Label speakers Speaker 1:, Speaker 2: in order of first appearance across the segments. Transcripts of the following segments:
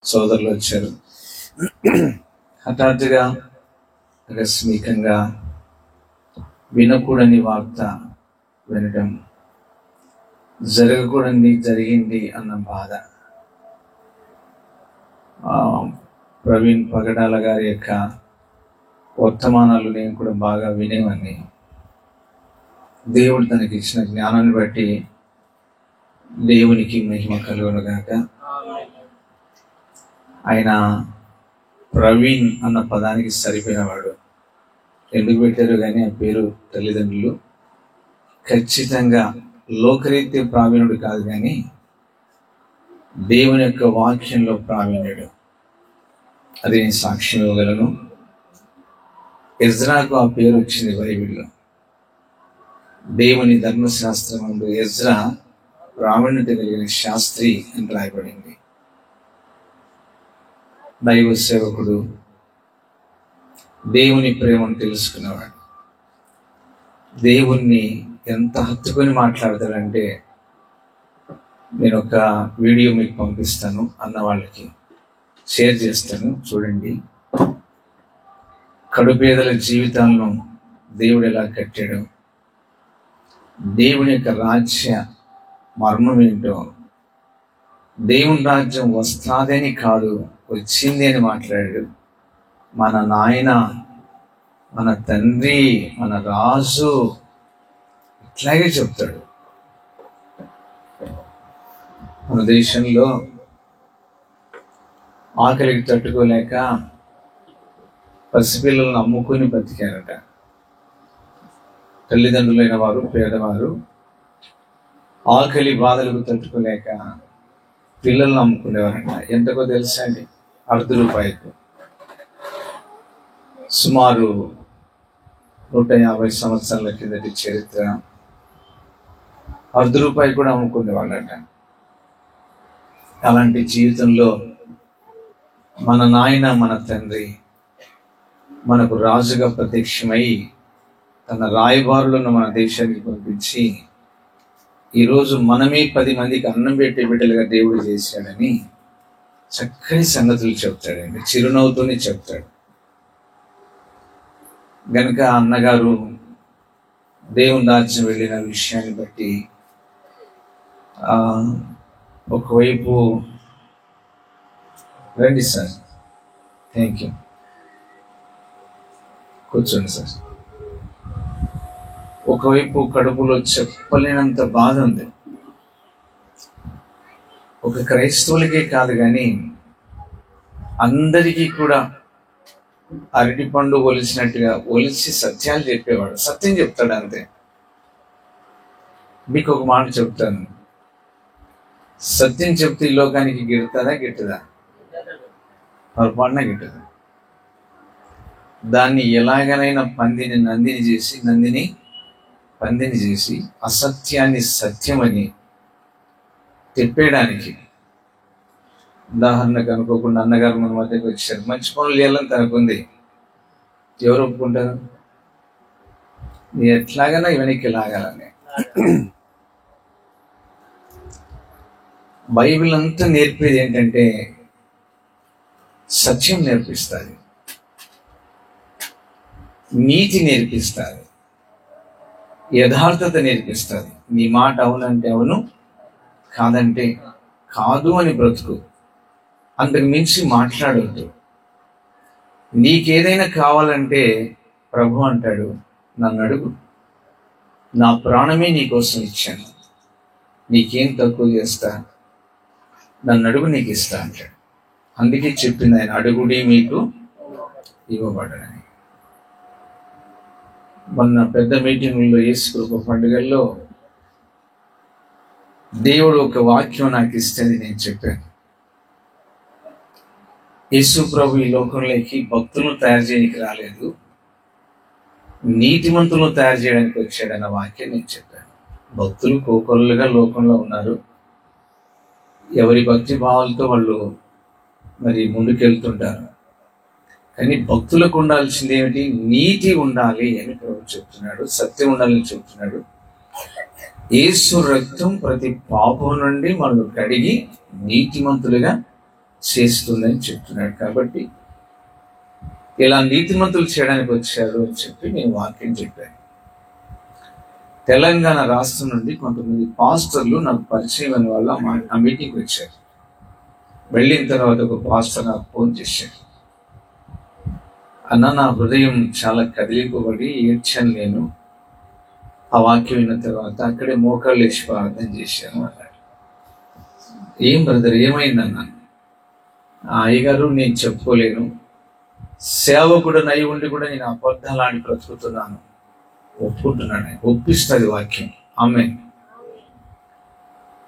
Speaker 1: సోదరులు వచ్చారు. హఠాత్తుగా ఆకస్మికంగా వినకూడని వార్త వినటం, జరగకూడని జరిగింది అన్న బాధ. ప్రవీణ్ పగడాల గారి యొక్క వర్తమానాలు నేను కూడా బాగా వినేవాడిని. దేవుడు తనకి ఇచ్చిన జ్ఞానాన్ని బట్టి దేవునికి మహిమ కలుగునుగాక. ఆయన ప్రవీణ్ అన్న పదానికి సరిపోయినవాడు. ఎందుకు పెట్టారు కానీ ఆ పేరు తల్లిదండ్రులు. ఖచ్చితంగా లోకరీత్య ప్రావీణుడు కాదు, కానీ దేవుని యొక్క వాక్యంలో ప్రావీణ్యుడు. అది నేను సాక్ష్యం ఇవ్వగలను. ఎజ్రాకు ఆ పేరు వచ్చింది బైబిల్లో. దేవుని ధర్మశాస్త్రం ముందు ఎజ్రా ప్రావీణ్యత కలిగిన శాస్త్రి అని రాయబడింది. దైవ సేవకుడు, దేవుని ప్రేమను తెలుసుకున్నవాడు. దేవుణ్ణి ఎంత హత్తుకొని మాట్లాడతాడంటే, నేను ఒక వీడియో మీకు పంపిస్తాను, అన్న వాళ్ళకి షేర్ చేస్తాను, చూడండి. కడుపేదల జీవితాలను దేవుడు ఎలా కట్టాడు, దేవుని యొక్క రాజ్య మర్మం ఏంటో, దేవుని రాజ్యం వస్తాదని కాదు వచ్చింది అని మాట్లాడాడు. మన నాయన, మన తండ్రి, మన రాజు ఇట్లాగే చెప్తాడు. మన దేశంలో ఆకలికి తట్టుకోలేక పసిపిల్లలను అమ్ముకొని బతికారట. తల్లిదండ్రులైన వారు, పేదవారు ఆకలి బాధలకు తట్టుకోలేక పిల్లలను అమ్ముకునేవారంట. ఎంతకో తెలుసా అండి? ₹1 సుమారు 150 సంవత్సరాల కిందటి చరిత్ర. ₹1 కూడా అమ్ముకునేవాళ్ళట. అలాంటి జీవితంలో మన నాయన, మన తండ్రి మనకు రాజుగా ప్రత్యక్షమై తన రాయబారులను మన దేశానికి పంపించి ఈరోజు మనమే 10 మందికి అన్నం పెట్టే బిడ్డలుగా దేవుడు చేశాడని చక్కని సంగతులు చెప్తాడండి. చిరునవ్వుతోనే చెప్తాడు. గనుక అన్నగారు దేవుని రాజ్యం వెళ్ళిన విషయాన్ని బట్టి ఒకవైపు రండి సార్, థ్యాంక్ యూ, కూర్చోండి సార్. ఒకవైపు కడుపులో చెప్పలేనంత బాధ ఉంది. ఒక క్రైస్తవులకే కాదు కానీ అందరికీ కూడా అరటిపండు ఒలిసినట్టుగా ఒలిసి సత్యాలు చెప్పేవాడు. సత్యం చెప్తాడు అంతే. మీకు ఒక మాట చెప్తాను, సత్యం చెప్తే ఈ లోకానికి గిడుతుందా గిట్టదా? పొరపాటున గిట్టదు. దాన్ని ఎలాగనైనా నందిని పందిని చేసి అసత్యాన్ని సత్యమని చెప్పేయడానికి. ఉదాహరణకు అనుకోకుండా అన్నగారు మన మధ్యకి వచ్చారు. మంచి పనులు చేయాలని తనకుంది. ఎవరు ఒప్పుకుంటారు? నీ ఎట్లాగైనా వెనక్కి లాగాలని. బైబిల్ అంతా నేర్పేది ఏంటంటే సత్యం నేర్పిస్తుంది, నీతి నేర్పిస్తుంది, యథార్థత నేర్పిస్తుంది. నీ మాట అవునంటే అవును, కాదంటే కాదు అని బ్రతుకు. అంతకు మించి మాట్లాడవద్దు. నీకేదైనా కావాలంటే ప్రభు అంటాడు, నన్ను అడుగు, నా ప్రాణమే నీకోసం ఇచ్చాను, నీకేం తక్కువ చేస్తా, నన్ను అడుగు నీకు ఇస్తా అంటాడు. అందుకే చెప్పింది ఆయన, అడుగుడి మీకు ఇవ్వబడని. మొన్న పెద్ద మీటింగుల్లో యేసుకృప పండుగల్లో దేవుడు ఒక వాక్యం నాకు ఇస్తే నేను చెప్పాను. యేసు ప్రభు ఈ లోకంలోకి భక్తులను తయారు చేయడానికి రాలేదు, నీతిమంతులను తయారు చేయడానికి వచ్చాడన్న వాక్యం నేను చెప్పాను. భక్తులు కోకొల్లుగా లోకంలో ఉన్నారు. ఎవరి భక్తి భావాలతో వాళ్ళు మరి ముందుకెళ్తుంటారు. కానీ భక్తులకు ఉండాల్సింది ఏమిటి? నీతి ఉండాలి అని ప్రభు చెప్తున్నాడు, సత్యం ఉండాలని చెప్తున్నాడు. యేసు రక్తం ప్రతి పాపం నుండి మనల్ని కడిగి నీతిమంతులుగా చేస్తుందని చెప్తున్నాడు. కాబట్టి ఇలా నీతిమంతులు చేయడానికి వచ్చాడు అని చెప్పి నేను వాక్యం చెప్పాను. తెలంగాణ రాష్ట్రం నుండి కొంతమంది పాస్టర్లు నాకు పరిచయం అని వాళ్ళు ఆ మీటింగ్కి వచ్చారు. వెళ్ళిన తర్వాత ఒక పాస్టర్ నాకు ఫోన్ చేశాడు. అన్న, నా హృదయం చాలా కదిలిపోబడి ఏడ్చాను నేను. ఆ వాక్యం విన్న తర్వాత అక్కడే మోకాళ్ళు వేసి ప్రార్థన చేశాను అన్నాడు. ఏం బ్రదర్, ఏమైందన్నా? అయ్యగారు, నేను చెప్పుకోలేను, సేవకుడు నై ఉండి కూడా నేను అబద్ధాలు ఆడి బ్రతుకుతున్నాను. ఒప్పుకుంటున్నాను. ఒప్పిస్తుంది వాక్యం. ఆమె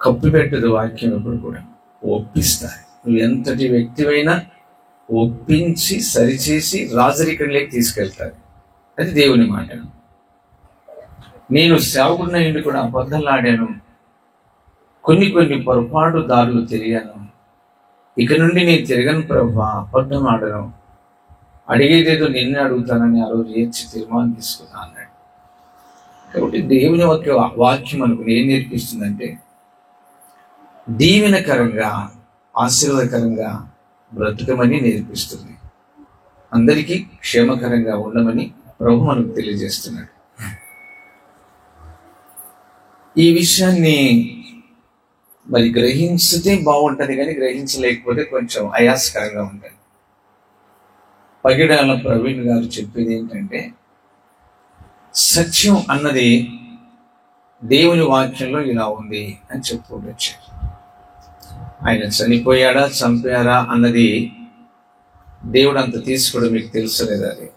Speaker 1: కప్పిపెట్టదు వాక్యం ఎప్పుడు కూడా, ఒప్పిస్తాయి. నువ్వు ఎంతటి వ్యక్తివైనా ఒప్పించి సరిచేసి రాజరికంలోకి తీసుకెళ్తారు. అది దేవుని మాట. నేను సేవకుడిన ఇంటి కూడా అబద్ధాలు ఆడాను, కొన్ని పొరపాటు దారులు తిరిగాను. ఇక నుండి నేను తిరగను ప్రభా, అబద్ధం ఆడను, అడిగేదేదో నిన్నే అడుగుతానని ఆ రోజు ఏడ్చి తీర్మానం తీసుకున్నా అన్నాడు. కాబట్టి దేవుని వాక్యం మనకు ఏం నేర్పిస్తుందంటే దీవెనకరంగా ఆశీర్వాదకరంగా బ్రతుకమని నేర్పిస్తుంది. అందరికీ క్షేమకరంగా ఉండమని ప్రభు మనకు తెలియజేస్తున్నాడు. ఈ విషయాన్ని మరి గ్రహించితే బాగుంటుంది, కానీ గ్రహించలేకపోతే కొంచెం ఆయాసకరంగా ఉంటుంది. పగిడాల ప్రవీణ్ గారు చెప్పేది ఏంటంటే, సత్యం అన్నది దేవుని వాక్యంలో ఇలా ఉంది అని చెప్పుకోవచ్చు. ఆయన చనిపోయాడా చంపారా అన్నది దేవుడు అంత తీసుకోవడం మీకు తెలుసలేదు. అది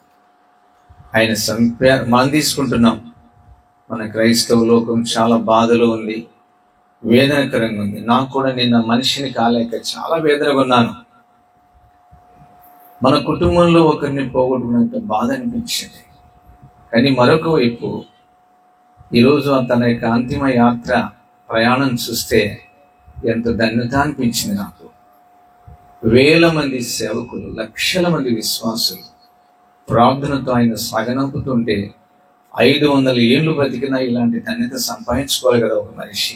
Speaker 1: ఆయన చంపారు, మనం తీసుకుంటున్నాం. మన క్రైస్తవ లోకం చాలా బాధలో ఉంది, వేదనకరంగా ఉంది. నాకు కూడా నిన్న మనిషిని కాలేక చాలా వేదనగా ఉన్నాను. మన కుటుంబంలో ఒకరిని పోగొట్టుకున్నంత బాధ అనిపించింది. కానీ మరొక వైపు ఈరోజు తన యొక్క అంతిమ యాత్ర ప్రయాణం చూస్తే ఎంత ధన్యత అనిపించింది నాకు. వేల మంది సేవకులు, లక్షల మంది విశ్వాసులు ప్రార్థనతో ఆయన సాగనంపుతుంటే 500 ఏళ్ళు బ్రతికినా ఇలాంటి ధన్యత సంపాదించుకోవాలి కదా ఒక మనిషి.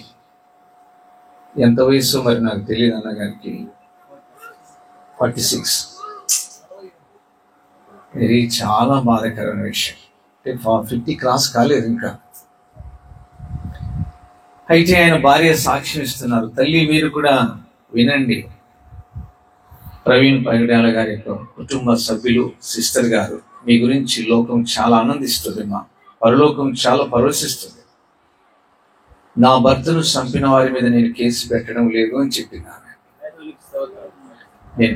Speaker 1: ఎంత వయసు మరి నాకు తెలియదు, అన్నగారికి 46. ఇది చాలా బాధాకరమైన విషయం. 50 క్రాస్ కాలేదు ఇంకా. అయితే ఆయన భార్య సాక్ష్యం ఇస్తున్నారు. తల్లి, మీరు కూడా వినండి. ప్రవీణ్ పగిడాల గారి యొక్క కుటుంబ సభ్యులు, సిస్టర్ గారు, మీ గురించి లోకం చాలా ఆనందిస్తుంది, మా పరలోకం చాలా పరవశిస్తుంది. నా భర్తను చంపిన వారి మీద నేను కేసు పెట్టడం లేదు అని చెప్పింది ఆమె. నేను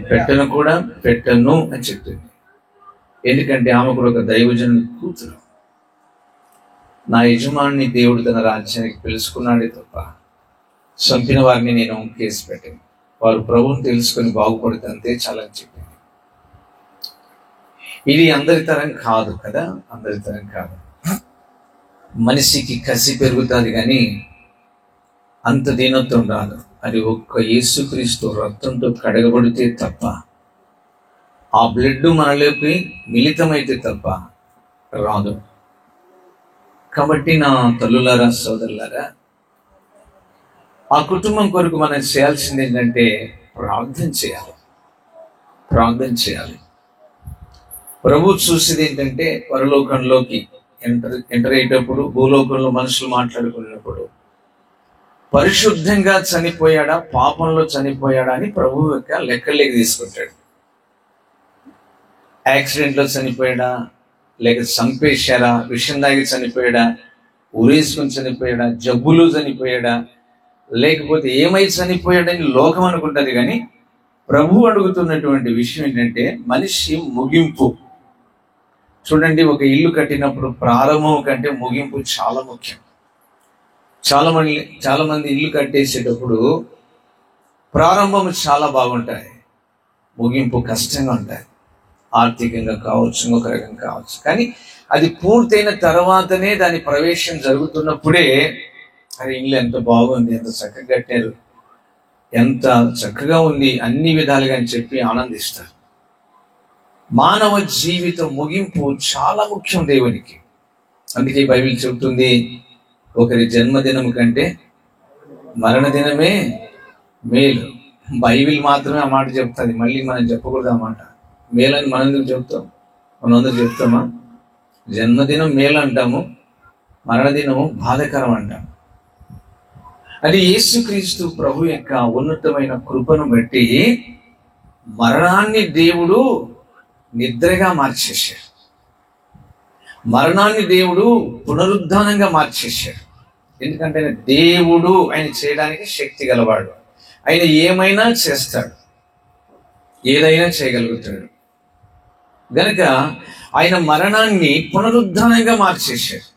Speaker 1: పెట్టను అని చెప్పింది. ఎందుకంటే ఆమె కూడా ఒక దైవజనుని కూతురు. నా యజమాని దేవుడు తన రాజ్యానికి పిలుచుకున్నాడే తప్ప చంపిన వారిని నేను కేసు పెట్టాను. వారు ప్రభువుని తెలుసుకొని బాగుపడితే అంతే చాలని చెప్పింది. ఇది అందరి తరం కాదు కదా, అందరి తరం కాదు. మనిషికి కసి పెరుగుతుంది కానీ అంత దీనత్వం రాదు. అది ఒక్క యేసుక్రీస్తు రక్తంతో కడగబడితే తప్ప, ఆ బ్లడ్ మనలోకి మిళితమైతే తప్ప రాదు. కాబట్టి నా తల్లులారా, సోదరులారా, ఆ కుటుంబం కొరకు మనం చేయాల్సింది ఏంటంటే ప్రార్థన చేయాలి. ప్రభు చూసేది ఏంటంటే పరలోకంలోకి ఎంటర్ అయ్యేటప్పుడు, భూలోకంలో మనుషులు మాట్లాడుకున్నప్పుడు పరిశుద్ధంగా చనిపోయాడా, పాపంలో చనిపోయాడా అని ప్రభు యొక్క లెక్కలేకి తీసుకుంటాడు. యాక్సిడెంట్లో చనిపోయాడా, లేక చంపేశారా, విషం దాగి చనిపోయాడా, ఉరేసుకొని చనిపోయాడా, జబ్బులు చనిపోయాడా, లేకపోతే ఏమై చనిపోయాడని లోకం అనుకుంటుంది. కానీ ప్రభు అడుగుతున్నటువంటి విషయం ఏంటంటే మనిషి ముగింపు. చూడండి, ఒక ఇల్లు కట్టినప్పుడు ప్రారంభం కంటే ముగింపు చాలా ముఖ్యం. చాలా మంది ఇల్లు కట్టేసేటప్పుడు ప్రారంభం చాలా బాగుంటాయి, ముగింపు కష్టంగా ఉంటాయి. ఆర్థికంగా కావచ్చు, ఇంకొక రకంగా కావచ్చు. కానీ అది పూర్తయిన తర్వాతనే దాని ప్రవేశం జరుగుతున్నప్పుడే అరే ఇల్లు ఎంత బాగుంది, ఎంత చక్కగా కట్టారు, ఎంత చక్కగా ఉంది అన్ని విధాలుగా అని చెప్పి ఆనందిస్తారు. మానవ జీవితం ముగింపు చాలా ముఖ్యం దేవునికి. అందుకే బైబిల్ చెబుతుంది, ఒకరి జన్మదినం కంటే మరణ దినమే మేలు. బైబిల్ మాత్రమే ఆ మాట చెప్తుంది, మళ్ళీ మనం చెప్పకూడదు ఆ మాట. మేలని మనం ఎందుకు చెప్తాం? మనం అందరూ చెప్తామా? జన్మదినం మేలు అంటాము, మరణదినము బాధకరం అంటాము. అది యేసుక్రీస్తు ప్రభు యొక్క ఉన్నతమైన కృపను బట్టి మరణాన్ని దేవుడు నిద్రగా మార్చేశాడు. మరణాన్ని దేవుడు పునరుద్ధానంగా మార్చేశాడు. ఎందుకంటే దేవుడు ఆయన చేయడానికి శక్తి గలవాడు. ఆయన ఏమైనా చేస్తాడు, ఏదైనా చేయగలుగుతాడు. గనుక ఆయన మరణాన్ని పునరుద్ధానంగా మార్చేశాడు.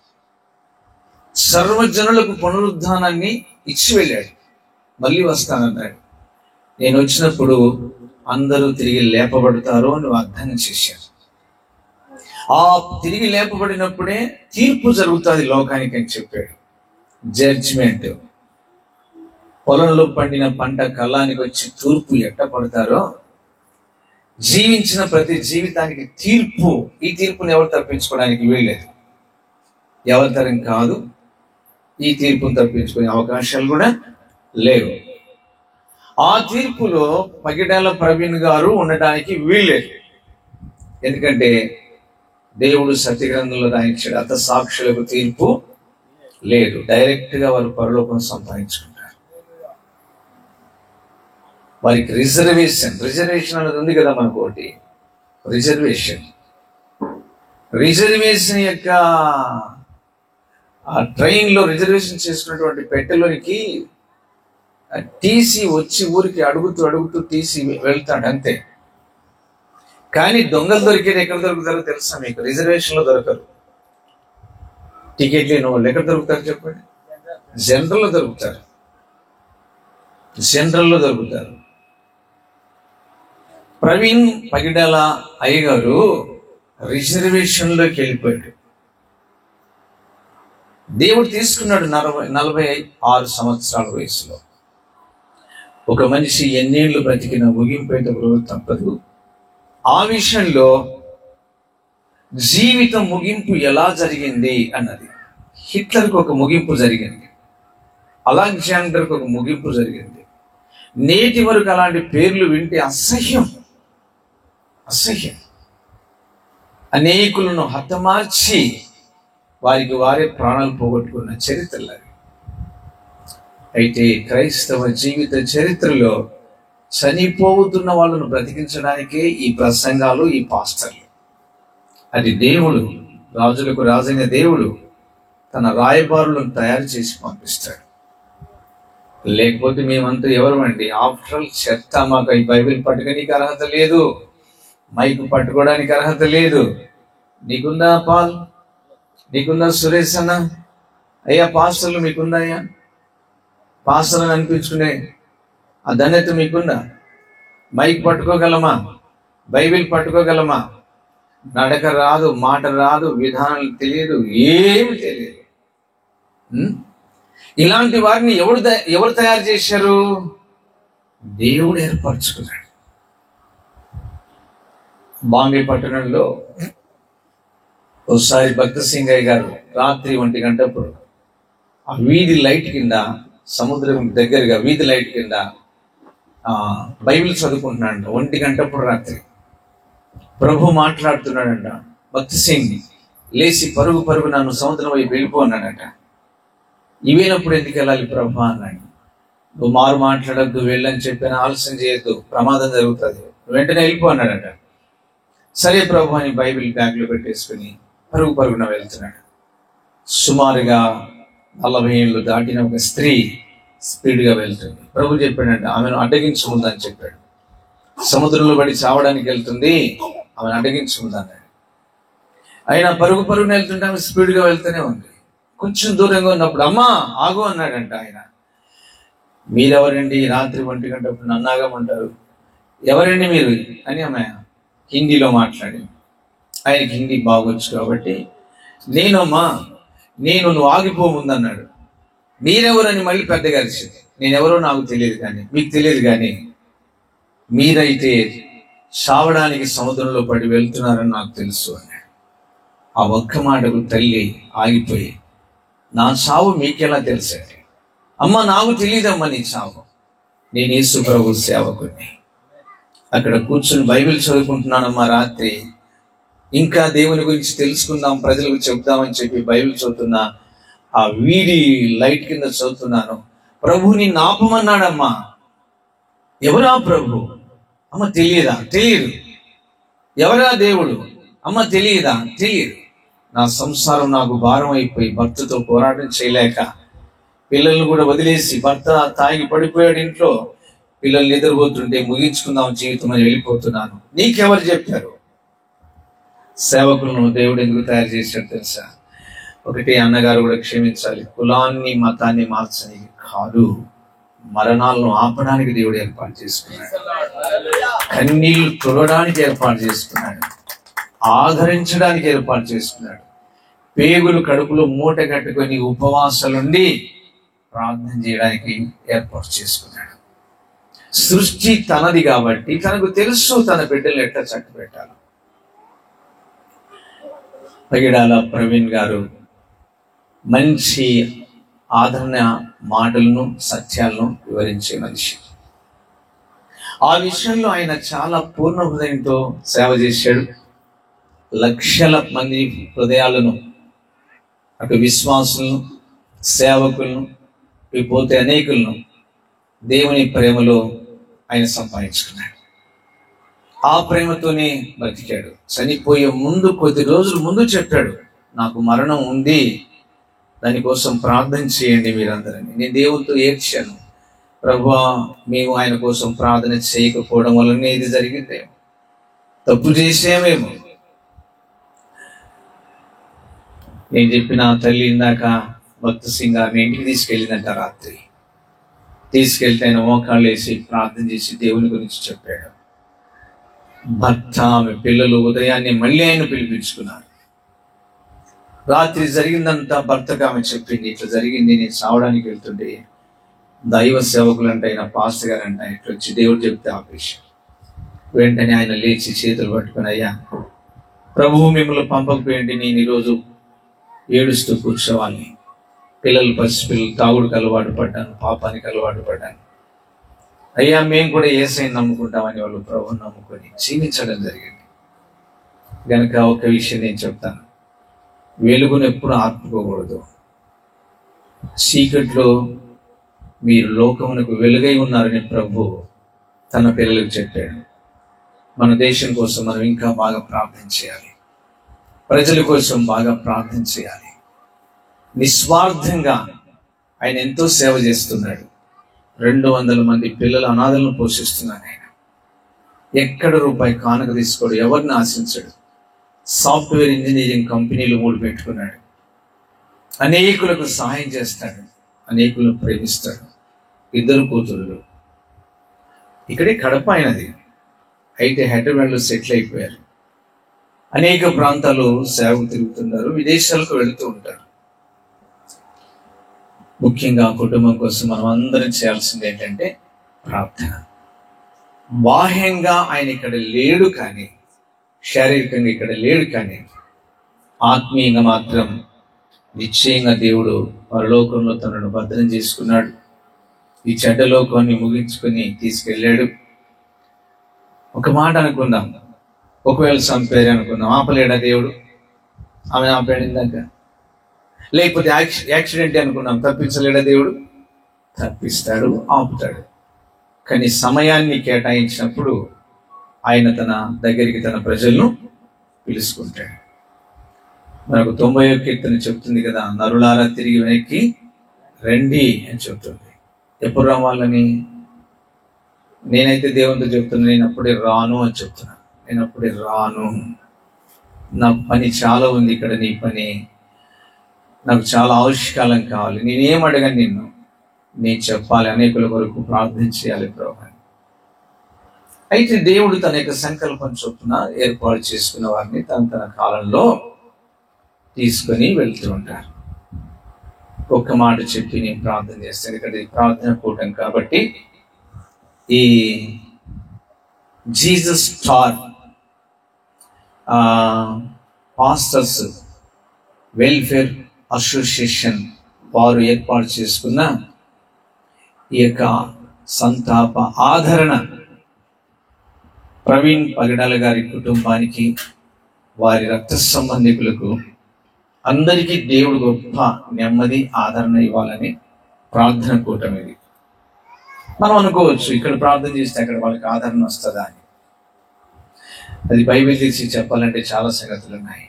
Speaker 1: సర్వజనులకు పునరుద్ధానాన్ని ఇచ్చి వెళ్ళాడు. మళ్ళీ వస్తానన్నాడు. నేను వచ్చినప్పుడు అందరూ తిరిగి లేపబడతారు అని వాగ్దానం చేశారు. ఆ తిరిగి లేపబడినప్పుడే తీర్పు జరుగుతుంది లోకానికి అని చెప్పాడు. జడ్జిమెంట్. పొలంలో పండిన పంట కళ్ళానికి వచ్చి తూర్పు ఎట్ట పడతారో, జీవించిన ప్రతి జీవితానికి తీర్పు. ఈ తీర్పుని ఎవరు తప్పించుకోవడానికి వీల్లేదు, ఎవరి తరం కాదు. ఈ తీర్పును తప్పించుకునే అవకాశాలు కూడా లేవు. ఆ తీర్పులో పగిడాల ప్రవీణ్ గారు ఉండడానికి వీల్లేదు. ఎందుకంటే దేవుడు సత్యగ్రంథంలో రాయించాడు, అత సాక్షులకు తీర్పు లేదు. డైరెక్ట్గా వారు పరలోకం సంపాదించుకుంటారు. వారికి రిజర్వేషన్ అనేది ఉంది కదా మనకు ఒకటి. రిజర్వేషన్ యొక్క ఆ ట్రైన్లో రిజర్వేషన్ చేసుకున్నటువంటి పెట్టెలోనికి టీసీ వచ్చి ఊరికి అడుగుతూ టీసీ వెళ్తాడు అంతే. కానీ దొంగలు దొరికేది ఎక్కడ దొరుకుతారో తెలుసా మీకు? రిజర్వేషన్లో దొరకరు. టికెట్ లేని వాళ్ళు ఎక్కడ దొరుకుతారు చెప్పండి? జనరల్లో దొరుకుతారు. ప్రవీణ్ పగిడాల అయ్యగారు రిజర్వేషన్లోకి వెళ్ళిపోయాడు. దేవుడు తీసుకున్నాడు 46 సంవత్సరాల వయసులో. ఒక మనిషి ఎన్నేళ్లు బ్రతికిన ముగింపేటప్పుడు తప్పదు. ఆ విషయంలో జీవిత ముగింపు ఎలా జరిగింది అన్నది. హిట్లర్కి ఒక ముగింపు జరిగింది, అలెగ్జాండర్కి ఒక ముగింపు జరిగింది. నేటి వరకు అలాంటి పేర్లు వింటే అసహ్యం. అనేకులను హతమార్చి వారికి వారే ప్రాణాలు పోగొట్టుకున్న చరిత్రలు అవి. అయితే క్రైస్తవ జీవిత చరిత్రలో చనిపోతున్న వాళ్ళను బ్రతికించడానికే ఈ ప్రసంగాలు, ఈ పాస్టర్లు. అది దేవుడు, రాజులకు రాజైన దేవుడు తన రాయబారులను తయారు చేసి పంపిస్తాడు. లేకపోతే మేమంతా ఎవరమండి? ఆఫ్టర్ ఆల్ చెత్త. మాకు ఈ బైబిల్ పట్టుకోడానికి అర్హత లేదు, మైకు పట్టుకోవడానికి అర్హత లేదు. నీకుందా పాల్? నీకుందా సురేష్ అన్న? అయ్యా పాస్టర్లు మీకుందా? అయ్యా పాస్టర్లను అనిపించుకునే ఆ ధన్యత మీకుందా? మైక్ పట్టుకోగలమా? బైబిల్ పట్టుకోగలమా? నడక రాదు, మాట రాదు, విధానాలు తెలియదు, ఏమి తెలియదు. ఇలాంటి వారిని ఎవరు తయారు చేశారు? దేవుడు ఏర్పరచుకున్నాడు. బాంబే పట్టణంలో ఒకసారి భక్త సింగయ్య గారు రాత్రి 1 గంటప్పుడు ఆ వీధి లైట్ కింద, సముద్రం దగ్గరగా వీధి లైట్ కింద బైబిల్ చదువుకుంటున్నాడంట. 1 గంటప్పుడు రాత్రి ప్రభు మాట్లాడుతున్నాడంట. భక్త సింగ్ లేచి పరుగు నన్ను సముద్రం వైపు వెళ్ళిపో అన్నాడట. ఇవేనప్పుడు ఎందుకు వెళ్ళాలి ప్రభు అన్నాడు. నువ్వు మారు మాట్లాడద్దు, వెళ్ళని చెప్పిన ఆలస్యం చేయొద్దు, ప్రమాదం జరుగుతుంది, వెంటనే వెళ్ళిపో అన్నాడట. సరే ప్రభు అని బైబిల్ బ్యాగ్లో పెట్టేసుకుని పరుగున వెళ్తున్నాడు. సుమారుగా 40 ఏళ్ళు దాటిన ఒక స్త్రీ స్పీడ్గా వెళ్తుంది. ప్రభు చెప్పాడంట, ఆమెను అడ్డగించుకుందని చెప్పాడు. సముద్రంలో పడి చావడానికి వెళ్తుంది, ఆమెను అడ్డగించుకుందన్నాడు. అయినా పరుగున వెళ్తుంటే ఆమె స్పీడ్గా వెళ్తూనే ఉంది. కొంచెం దూరంగా ఉన్నప్పుడు అమ్మా ఆగు అన్నాడంట ఆయన. మీరెవరండి? రాత్రి 1 గంటప్పుడు నన్ను ఆగమంటారు, ఎవరండి మీరు అని ఆమె హిందీలో మాట్లాడింది. ఆయనకి హిందీ బాగొచ్చు కాబట్టి నేను నువ్వు ఆగిపోముందన్నాడు. మీరెవరని మళ్ళీ పెద్దగా అరిచింది. నేనెవరో నాకు తెలియదు కానీ, మీకు తెలియదు కానీ, మీరైతే చావడానికి సముద్రంలో పడి వెళ్తున్నారని నాకు తెలుసు అన్నాడు. ఆ ఒక్క మాటకు తల్లి ఆగిపోయి, నా చావు మీకెలా తెలుసండి? అమ్మ నాకు తెలియదమ్మా నీ చావు, నేను యేసు ప్రభు సేవకుడిని. అక్కడ కూర్చుని బైబిల్ చదువుకుంటున్నానమ్మా. రాత్రి ఇంకా దేవుని గురించి తెలుసుకుందాం, ప్రజలకు చెప్దామని చెప్పి బైబిల్ చదువుతున్నా. ఆ వీడి లైట్ కింద చదువుతున్నాను. ప్రభు నిన్ను ఆపమన్నాడమ్మా. ఎవరా ప్రభు? అమ్మ తెలియదా? తెలియదు. ఎవరా దేవుడు? అమ్మ తెలియదా? తెలియదు. నా సంసారం నాకు భారం అయిపోయి భర్తతో పోరాటం చేయలేక పిల్లల్ని కూడా వదిలేసి, భర్త తాగి పడిపోయాడు ఇంట్లో, పిల్లలు నిద్రపోతుంటే ముగించుకుందాం జీవితం అని వెళ్ళిపోతున్నాను. నీకెవరు చెప్పారు? సేవకులను దేవుడు ఎందుకు తయారు చేశాడు తెలుసా? ఒకటి అన్నగారు కూడా క్షమించాలి, కులాన్ని మతాన్ని మార్చడానికి కాదు, మరణాలను ఆపడానికి దేవుడు ఏర్పాటు చేసుకున్నాడు. కన్నీళ్లు తుడవడానికి ఏర్పాటు చేసుకున్నాడు. ఆదరించడానికి ఏర్పాటు చేసుకున్నాడు. పేగులు కడుపులో మూట కట్టుకొని ఉపవాసాలుండి ప్రార్థన చేయడానికి ఏర్పాటు చేసుకున్నాడు. సృష్టి తనది కాబట్టి తనకు తెలుసు తన బిడ్డలు ఎట్లా చట్టు పెట్టాలి. పగిడాల ప్రవీణ్ గారు మంచి ఆదరణ మాటలను, సత్యాలను వివరించే మనిషి. ఆ విషయంలో ఆయన చాలా పూర్ణ హృదయంతో సేవ చేశాడు. లక్షల మంది హృదయాలను, అటు విశ్వాసులను, సేవకులను, పోతే అనేకులను దేవుని ప్రేమలో ఆయన సంపాదించుకున్నాడు. ఆ ప్రేమతోనే బతికాడు. చనిపోయే ముందు, కొద్ది రోజుల ముందు చెప్పాడు, నాకు మరణం ఉంది, దానికోసం ప్రార్థన చేయండి మీరందరని. నేను దేవునితో ఏడ్చాను, ప్రభువా మేము ఆయన కోసం ప్రార్థన చేయకపోవడం వల్లనే ఇది జరిగిందేమో, తప్పు చేసేమేమో. నేను చెప్పిన తల్లి ఇందాక భక్త సింగ్ ఆమె ఇంటికి తీసుకెళ్ళిందంట. రాత్రి తీసుకెళ్తే ఆయన మోకాళ్ళు వేసి ప్రార్థన చేసి దేవుని గురించి చెప్పాడు. భర్త, ఆమె పిల్లలు ఉదయాన్నే మళ్ళీ ఆయన పిలిపించుకున్నారు. రాత్రి జరిగిందంతా భర్తకు ఆమె చెప్పింది, ఇట్లా జరిగింది, నేను సావడానికి వెళ్తుంటే దైవ సేవకులు అంటే ఆయన పాస్టర్ గారు అంట ఇట్లా వచ్చి దేవుడు చెప్తే ఆపేసి, వెంటనే ఆయన లేచి చేతులు పట్టుకుని, అయ్యా ప్రభువు మిమ్మల్ని పంపకపోయింది, నేను ఈరోజు ఏడుస్తూ కూర్చోవాలి. పిల్లలు, పసిపిల్లలు తాగుడుకు అలవాటు పడ్డాను, పాపానికి అలవాటు పడ్డాను. అయ్యా మేము కూడా యేసయ్యని నమ్ముకుంటామని వాళ్ళు ప్రభువుని నమ్ముకొని జీవించడం జరిగింది. కనుక ఒక విషయం నేను చెప్తాను, వెలుగును ఎప్పుడు ఆర్పుకోకూడదు. చీకట్లో మీరు లోకమునకు వెలుగై ఉన్నారని ప్రభు తన పిల్లలకు చెప్పాడు. మన దేశం కోసం మనం ఇంకా బాగా ప్రార్థన చేయాలి. ప్రజల కోసం బాగా ప్రార్థన చేయాలి. నిస్వార్థంగా ఆయన ఎంతో సేవ చేస్తున్నాడు. 200 మంది పిల్లల అనాథలను పోషిస్తున్నాడు ఆయన. ఎక్కడ రూపాయి కానుక తీసుకోడు, ఎవరిని ఆశించడు. సాఫ్ట్వేర్ ఇంజనీరింగ్ కంపెనీలు 3 పెట్టుకున్నాడు. అనేకులకు సహాయం చేస్తాడు, అనేకులను ప్రేమిస్తాడు. 2 కూతుళ్ళు. ఇక్కడే కడప అయినది, అయితే హైదరాబాద్లో సెటిల్ అయిపోయారు. అనేక ప్రాంతాలు సేవకు తిరుగుతున్నారు, విదేశాలకు వెళుతూ ఉంటారు. ముఖ్యంగా కుటుంబం కోసం మనం అందరం చేయాల్సింది ఏంటంటే ప్రార్థన. బాహ్యంగా ఆయన ఇక్కడ లేడు కానీ, శారీరకంగా ఇక్కడ లేడు కానీ, ఆత్మీయంగా మాత్రం నిశ్చయంగా దేవుడు పరలోకంలో తనను భద్రం చేసుకున్నాడు. ఈ చెడ్డ లోకాన్ని ముగించుకొని తీసుకెళ్ళాడు. ఒక మాట అనుకుందాం, ఒకవేళ చంపేరు అనుకుందాం, ఆపలేడా దేవుడు? ఆమె ఆపాడిందాక. లేకపోతే యాక్సిడెంట్ అనుకున్నాం, తప్పించలేడా దేవుడు? తప్పిస్తాడు, ఆపుతాడు. కానీ సమయాన్ని కేటాయించినప్పుడు ఆయన తన దగ్గరికి తన ప్రజలను పిలుచుకుంటాడు. మనకు 90వ కీర్తన చెప్తుంది కదా, నరులారా తిరిగి వెనక్కి రండి అని చెప్తుంది. ఎప్పుడు రావాలని? నేనైతే దేవునితో చెప్తున్నా, నేను అప్పుడే రాను అని చెప్తున్నా. నేను అప్పుడే రాను, నా పని చాలా ఉంది ఇక్కడ, నీ పని నాకు చాలా ఆవశ్యకాలం కావాలి. నేనేం అడగను నిన్ను, నేను చెప్పాలి, అనేకుల కొరకు ప్రార్థన చేయాలి ప్రభు. అయితే దేవుడు తన యొక్క సంకల్పం చొప్పున ఏర్పాటు చేసుకున్న వారిని తన కాలంలో తీసుకొని వెళ్తూ ఉంటారు. ఒక్క మాట చెప్పి నేను ప్రార్థన చేస్తాను. ఇక్కడ ప్రార్థన కూటం కాబట్టి ఈ Jesus star pastors welfare association వారు ఏర్పాటు చేసుకున్న ఈ యొక్క సంతాప ఆదరణ ప్రవీణ్ పగడాల గారి కుటుంబానికి, వారి రక్త సంబంధికులకు అందరికీ దేవుడు గొప్ప నెమ్మది ఆదరణ ఇవ్వాలని ప్రార్థన కూటమి ఇది. మనం అనుకోవచ్చు ఇక్కడ ప్రార్థన చేస్తే అక్కడ వాళ్ళకి ఆదరణ వస్తుందా అని. అది బైబిల్ తీసి చెప్పాలంటే చాలా సంగతులు ఉన్నాయి.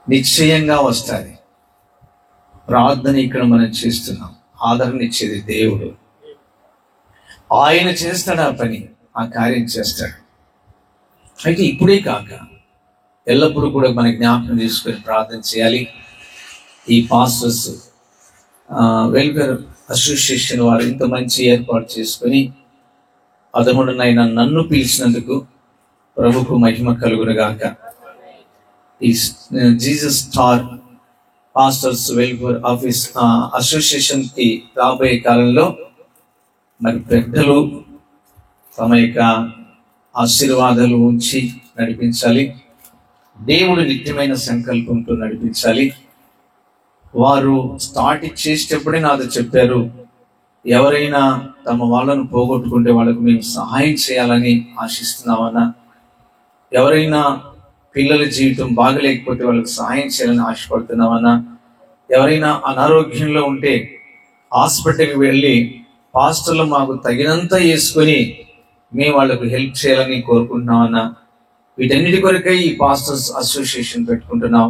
Speaker 1: నిశ్చయంగా వస్తుంది. ప్రార్థన ఇక్కడ మనం చేస్తున్నాం, ఆదరణ ఇచ్చేది దేవుడు. ఆయన చేస్తాడు ఆ పని, ఆ కార్యం చేస్తాడు. అయితే ఇప్పుడే కాక ఎల్లప్పుడూ కూడా మన జ్ఞాపకం తీసుకొని ప్రార్థన చేయాలి. ఈ పాస్టర్స్ వెల్ఫేర్ అసోసియేషన్ వారు ఇంత మంచి ఏర్పాటు చేసుకొని అదముడనైనా నన్ను పిలిచినందుకు ప్రభుకు మహిమ కలుగునుగాక. ఈ Jesus star pastors welfare office అసోసియేషన్కి రాబోయే కాలంలో మరి పెద్దలు తమ యొక్క ఆశీర్వాదాలు ఉంచి నడిపించాలి. దేవుడు నిత్యమైన సంకల్పంతో నడిపించాలి. వారు స్టార్ట్ చేసేటప్పుడే నాతో చెప్పారు, ఎవరైనా తమ వాళ్ళను పోగొట్టుకుంటే వాళ్ళకు మేము సహాయం చేయాలని ఆశిస్తున్నామన్నా, ఎవరైనా పిల్లల జీవితం బాగలేకపోతే వాళ్ళకు సహాయం చేయాలని ఆశపడుతున్నామన్నా, ఎవరైనా అనారోగ్యంలో ఉంటే హాస్పిటల్కి వెళ్ళి పాస్టర్లు మాకు తగినంత వేసుకొని మేము వాళ్ళకు హెల్ప్ చేయాలని కోరుకుంటున్నామన్నా, వీటన్నిటి కొరకై ఈ పాస్టర్స్ అసోసియేషన్ పెట్టుకుంటున్నాం,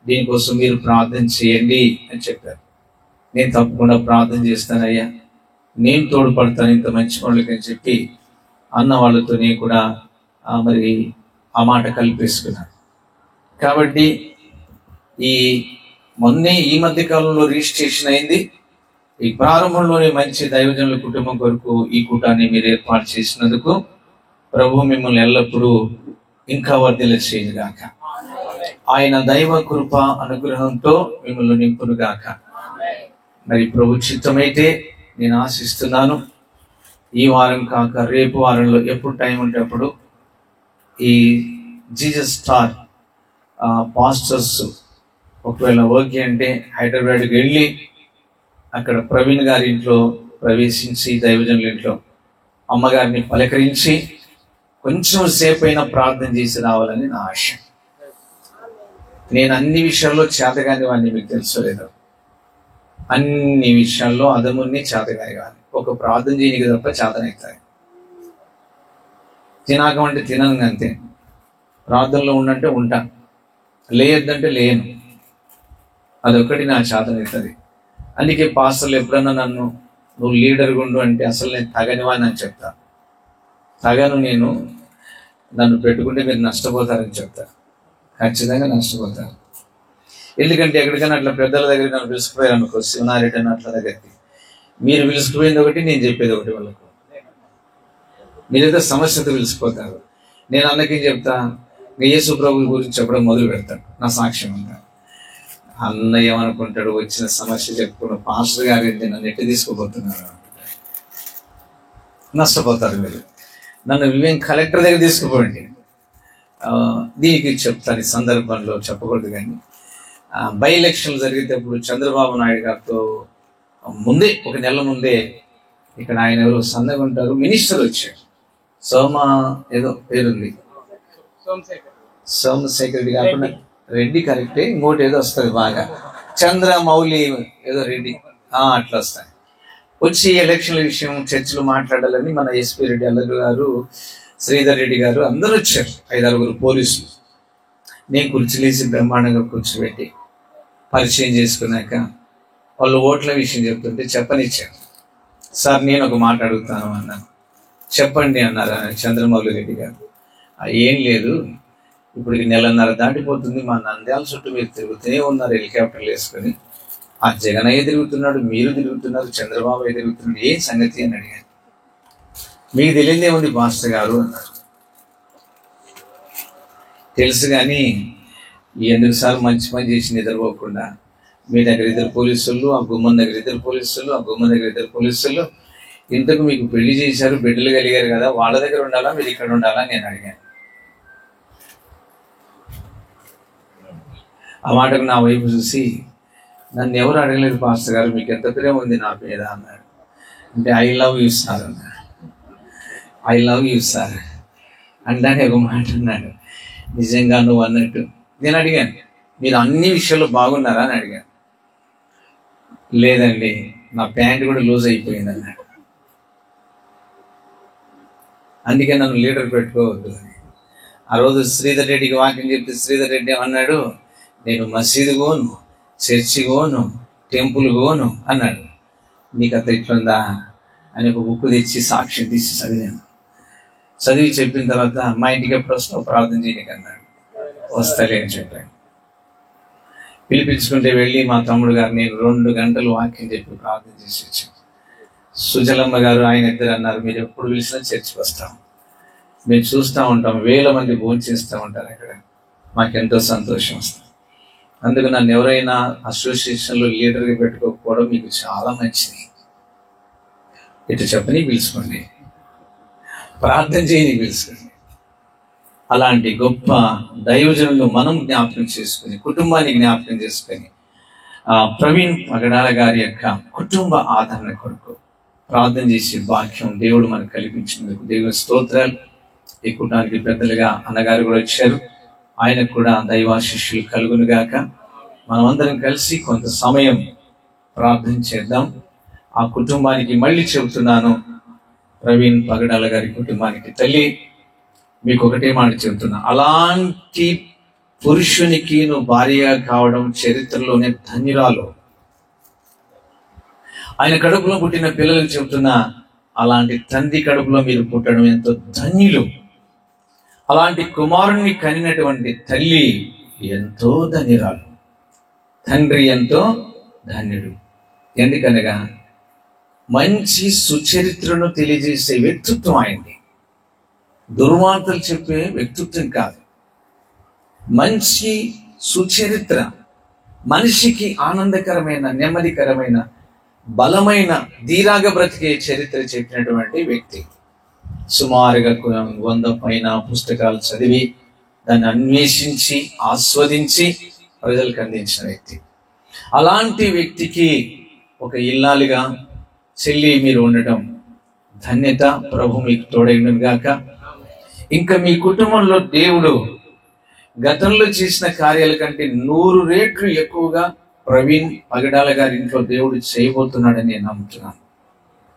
Speaker 1: దీనికోసం మీరు ప్రార్థన చేయండి అని చెప్పారు. నేను తప్పకుండా ప్రార్థన చేస్తానయ్యా, నేను తోడ్పడతాను ఇంత మంచి వాళ్ళకి అని చెప్పి అన్న వాళ్ళతో నేను కూడా మరి ఆ మాట కల్పేసుకున్నాను. కాబట్టి ఈ మధ్య కాలంలో రిజిస్ట్రేషన్ అయింది. ఈ ప్రారంభంలోనే మంచి దైవజనుల కుటుంబం కొరకు ఈ కూటాన్ని మీరు ఏర్పాటు చేసినందుకు ప్రభు మిమ్మల్ని ఎల్లప్పుడూ ఇంకా వర్ధిల్ల చేయనుగాక. ఆయన దైవ కృప అనుగ్రహంతో మిమ్మల్ని నింపునుగాక. మరి ప్రభు చిత్తమైతే నేను ఆశిస్తున్నాను ఈ వారం కాక రేపు వారంలో ఎప్పుడు టైం ఉంటే అప్పుడు ఈ జీసస్ స్టార్ పాస్టర్స్ ఒకవేళ ఓకే అంటే హైదరాబాద్కి వెళ్ళి అక్కడ ప్రవీణ్ గారి ఇంట్లో ప్రవేశించి దైవజనుల ఇంట్లో అమ్మగారిని పలకరించి కొంచెం సేపు అయినా ప్రార్థన చేసి రావాలని నా ఆశ. నేను అన్ని విషయాల్లో చేతగాని వాడిని, మీకు తెలుసలేదు. అన్ని విషయాల్లో అదముని చేతగాని కాదు. ఒక ప్రార్థన చేయనికి తప్ప చేతనవుతాయి. తినాకం అంటే తినను అంతే. ప్రార్థనలో ఉండంటే ఉంటా, లేయొద్దంటే లేను. అదొక్కటి నా చేతనవుతుంది. అందుకే పాస్టర్లు ఎప్పుడన్నా నన్ను నువ్వు లీడర్ గుండు అంటే అసలు నేను తగనివాని అని చెప్తా. తగను నేను, నన్ను పెట్టుకుంటే మీరు నష్టపోతారని చెప్తా. ఖచ్చితంగా నష్టపోతారు. ఎందుకంటే ఎక్కడికైనా అట్లా పెద్దల దగ్గర నన్ను పిలుచుకుపోయారు అనుకో, శివనారెడ్డి అని అట్లా దగ్గరికి, మీరు పిలుచుకుపోయింది ఒకటి, నేను చెప్పేది ఒకటి. వాళ్ళకు మీరైతే సమస్యతో పిలిచిపోతారు. నేను అన్నకేం చెప్తా, యేసు ప్రభు గురించి చెప్పడం మొదలు పెడతాను, నా సాక్ష్యం అంతా. అన్న ఏమనుకుంటాడు, వచ్చిన సమస్య చెప్పుకున్న పాస్టర్ గారు ఏంటి నన్ను ఎట్టి తీసుకుపోతున్నారు, నష్టపోతారు మీరు. నన్ను వివేం కలెక్టర్ దగ్గర తీసుకుపోండి. దీనికి చెప్తాను, ఈ సందర్భంలో చెప్పకూడదు కానీ బై ఎలక్షన్లు జరిగేటప్పుడు చంద్రబాబు నాయుడు గారితో ముందే, ఒక నెల ముందే ఇక్కడ ఆయన ఎవరు సందగా ఉంటారు, మినిస్టర్ వచ్చాడు. ఏదో పేరుంది, సోమశేఖర్ రెడ్డి కాకుండా రెడ్డి కరెక్టే, ఇంకోటి ఏదో వస్తుంది బాగా, చంద్రమౌళి ఏదో రెడ్డి, అట్లా వస్తాయి. వచ్చి ఎలక్షన్ల విషయం చర్చలు మాట్లాడాలని మన ఎస్పీ రెడ్డి అల్లరు గారు, శ్రీధర్ రెడ్డి గారు అందరూ వచ్చారు, 5-6 పోలీసులు. నేను కుర్చీలేసి బ్రహ్మాండంగా కూర్చోబెట్టి పరిచయం చేసుకున్నాక వాళ్ళు ఓట్ల విషయం చెప్తుంటే చెప్పనిచ్చారు. సార్ నేను ఒక మాట అడుగుతాను అన్నాను. చెప్పండి అన్నారు చంద్రమౌళి రెడ్డి గారు. ఏం లేదు, ఇప్పుడు 1.5 దాటిపోతుంది, మా నంద్యాల చుట్టూ మీరు తిరుగుతూనే ఉన్నారు హెలికాప్టర్లు వేసుకొని. ఆ జగన్ అయ్యే తిరుగుతున్నాడు, మీరు తిరుగుతున్నారు, చంద్రబాబు అయ్యే తిరుగుతున్నాడు, ఏం సంగతి అని అడిగాను. మీకు తెలియదేముంది మాస్టర్ గారు అన్నారు. తెలుసు కానీ ఎందుకు సార్ మంచి పని చేసి నిద్రపోకుండా, మీ దగ్గర 2 పోలీసులు, ఆ గుమ్మం దగ్గర 2 పోలీసులు, ఆ గుమ్మం దగ్గర 2 పోలీసులు, ఇంతకు మీకు పెళ్లి చేశారు, బిడ్డలు కలిగారు కదా, వాళ్ళ దగ్గర ఉండాలా మీరు ఇక్కడ ఉండాలా నేను అడిగాను. ఆ మాటకు నా వైపు చూసి, నన్ను ఎవరు అడగలేదు పాస్టర్ గారు, మీకు ఎంత ప్రేమ ఉంది నా మీద అన్నాడు. అంటే ఐ లవ్ యూ సార్ అన్నాడు. ఐ లవ్ యూ సార్ అంటానే ఒక మాట అన్నాడు, నిజంగా నువ్వు అన్నట్టు. నేను అడిగాను, మీరు అన్ని విషయాల్లో బాగున్నారా అని అడిగాను. లేదండి, నా ప్యాంట్ కూడా లూజ్ అయిపోయింది అన్నాడు. అందుకే నన్ను లీడర్ పెట్టుకోవద్దు అని. ఆ రోజు శ్రీధర్ రెడ్డికి వాక్యం చెప్తే శ్రీధర్ రెడ్డి ఏమన్నాడు, నేను మసీదు పోను, చర్చి పోను, టెంపుల్ పోను అన్నాడు. నీకు అంత ఇట్లుందా అని ఒక బుక్ తెచ్చి సాక్ష్యం తీసి చదివాను. చదివి చెప్పిన తర్వాత మా ఇంటికి ఎప్పుడు వస్తావు ప్రార్థన చేయడానికి అన్నాడు. వస్తలే అని చెప్పాను. పిలిపించుకుంటే వెళ్ళి మా తమ్ముడు గారు నేను 2 గంటలు వాక్యం చెప్పి ప్రార్థన చేసి వచ్చాను. సుజలమ్మ గారు ఆయన ఇద్దరు అన్నారు, మీరు ఎప్పుడు పిలిచినా చర్చికి వస్తాం, మేము చూస్తూ ఉంటాం, 1000 మంది భోజనం చేస్తూ ఉంటారు అక్కడ, మాకెంతో సంతోషం వస్తుంది. అందుకు నన్ను ఎవరైనా అసోసియేషన్లో లీడర్గా పెట్టుకోకపోవడం మీకు చాలా మంచిది. ఇటు చెప్పని పిలుచుకోండి, ప్రార్థన చేయని పిలుచుకోండి. అలాంటి గొప్ప దైవజనులు మనం జ్ఞాపకం చేసుకుని, కుటుంబాన్ని జ్ఞాపకం చేసుకుని, ప్రవీణ్ పగడాల గారి యొక్క కుటుంబ ఆదరణ కొరకు ప్రార్థన చేసే భాగ్యం దేవుడు మనకు కల్పించినందుకు దేవుని స్తోత్రాలు. ఈ కుటుంబానికి పెద్దలుగా అన్నగారు కూడా వచ్చారు, ఆయనకు కూడా దైవాశిష్యులు కలుగును గాక. మనమందరం కలిసి కొంత సమయం ప్రార్థన చేద్దాం. ఆ కుటుంబానికి మళ్ళీ చెబుతున్నాను, ప్రవీణ్ పగడాల గారి కుటుంబానికి తల్లి మీకు ఒకటే మాట చెబుతున్నా, అలాంటి పురుషునికి నువ్వు భార్యగా కావడం చరిత్రలోనే ధన్యురాలు. ఆయన కడుపులో పుట్టిన పిల్లలకు చెబుతున్నా, అలాంటి తండ్రి కడుపులో మీరు పుట్టడం ఎంతో ధన్యులు. అలాంటి కుమారుణ్ణి కనినటువంటి తల్లి ఎంతో ధన్యురాలు, తండ్రి ఎంతో ధన్యుడు. ఎందుకనగా మంచి సుచరిత్రను తెలియజేసే వ్యక్తిత్వం ఆయనది. దుర్వార్తలు చెప్పే వ్యక్తిత్వం కాదు, మంచి సుచరిత్ర, మనిషికి ఆనందకరమైన, నెమ్మదికరమైన, బలమైన, ధీరాగా బ్రతికే చరిత్ర చెప్పినటువంటి వ్యక్తి. సుమారుగా 100 పైన పుస్తకాలు చదివి దాన్ని అన్వేషించి ఆస్వాదించి ప్రజలకు అందించిన వ్యక్తి. అలాంటి వ్యక్తికి ఒక ఇల్లాలుగా చెల్లి మీరు ఉండటం ధన్యత. ప్రభు మీకు తోడైండును గాక. ఇంకా మీ కుటుంబంలో దేవుడు గతంలో చేసిన కార్యాల కంటే 100 రెట్లు ఎక్కువగా ప్రవీణ్ పగడాల గారి ఇంట్లో దేవుడు చేయబోతున్నాడని నేను నమ్ముతున్నాను.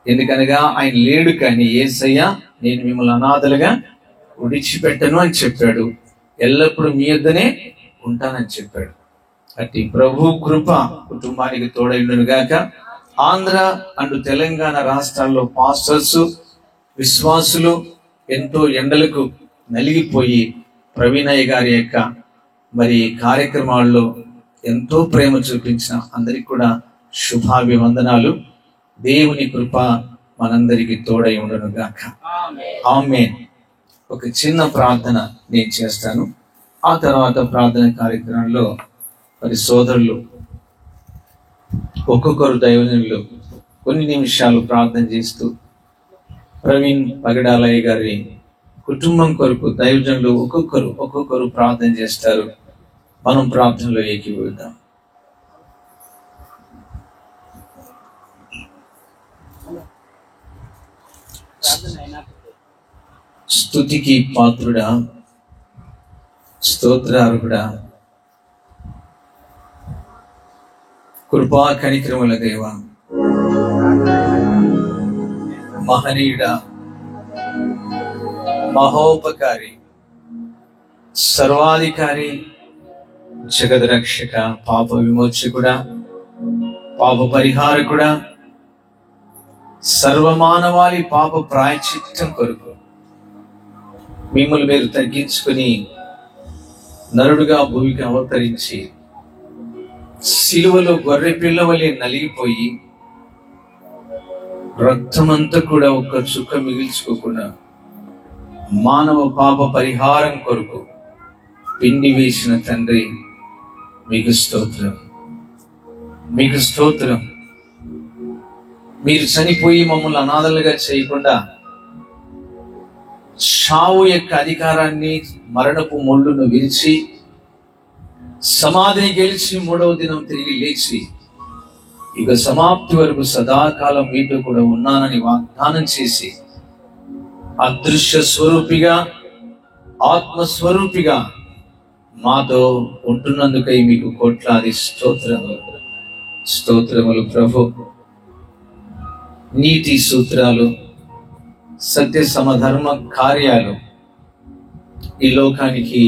Speaker 1: ఎందుకనగా ఆయన లేడు, కానీ యేసయ్య నేను మిమ్మల్ని అనాథలుగా విడిచిపెట్టను అని చెప్పాడు, ఎల్లప్పుడూ మీ యొద్దనే ఉంటానని చెప్పాడు. అట్టి ప్రభు కృప కుటుంబానికి తోడైండును గాక. ఆంధ్ర అండ్ తెలంగాణ రాష్ట్రాల్లో పాస్టర్స్, విశ్వాసులు ఎంతో ఎండలకు నలిగిపోయి ప్రవీణయ్య గారి యొక్క మరి కార్యక్రమాల్లో ఎంతో ప్రేమ చూపించిన అందరికి కూడా శుభాభివందనాలు. దేవుని కృప మనందరికీ తోడై ఉండును గాక. ఆమేన్. ఒక చిన్న ప్రార్థన నేను చేస్తాను. ఆ తర్వాత ప్రార్థన కార్యక్రమంలో మరి సోదరులు ఒక్కొక్కరు దైవజనులు కొన్ని నిమిషాలు ప్రార్థన చేస్తూ ప్రవీణ్ పగడాలయ్య గారి కుటుంబం కొరకు దైవజనులు ఒక్కొక్కరు ప్రార్థన చేస్తారు. మనం ప్రార్థనలో ఏకీభవిద్దాం. స్తుతికి పాత్రుడా, స్తోత్రార్హుడా, కృపా కనికరముల దేవా, మహనీయుడా, మహోపకారి, సర్వాధికారి, జగద్రక్షక, పాప విమోచకుడా, పాప పరిహారకుడా, సర్వమానవాళి పాప ప్రాయశ్చిత్తం కొరకు మిమ్మల్ని మీరు తగ్గించుకుని నరుడుగా భూమికి అవతరించి సిలువలో గొర్రె పిల్లవలే నలిగిపోయి రక్తమంతా కూడా ఒక్క చుక్క మిగిల్చుకోకుండా మానవ పాప పరిహారం కొరకు పిండి వేసిన తండ్రి, మీకు స్తోత్రం, మీకు స్తోత్రం. మీరు చనిపోయి మమ్మల్ని అనాథలుగా చేయకుండా చావు యొక్క అధికారాన్ని, మరణపు ముళ్ళును విరిచి సమాధిని గెలిచి 3వ దినం తిరిగి లేచి ఇక సమాప్తి వరకు సదాకాలం మీతో కూడా ఉన్నానని వాగ్దానం చేసి అదృశ్య స్వరూపిగా, ఆత్మస్వరూపిగా మాతో ఉంటున్నందుకై మీకు కోట్లాది స్తోత్రములు ప్రభు. నీతి సూత్రాలు, సత్య సమధర్మ కార్యాలు ఈ లోకానికి